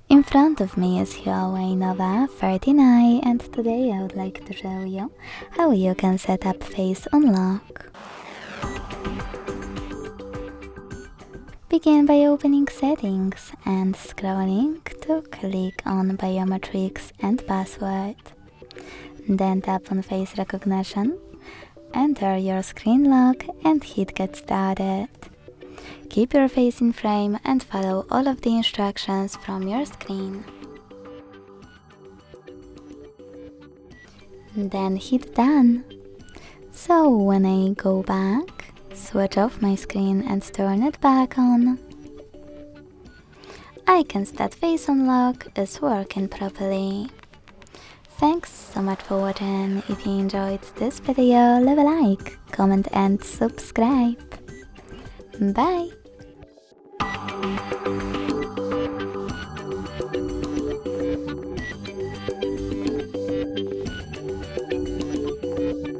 In front of me is HUAWEI Nova 39 and today I would like to show you how you can set up face unlock. Begin by opening settings and scrolling to click on biometrics and password. Then tap on face recognition, enter your screen lock and hit get started. Keep your face in frame and follow all of the instructions from your screen. Then hit done. So when I go back, switch off my screen and turn it back on, I can see that face unlock is working properly. Thanks so much for watching. If you enjoyed this video, leave a like, comment and subscribe. Bye!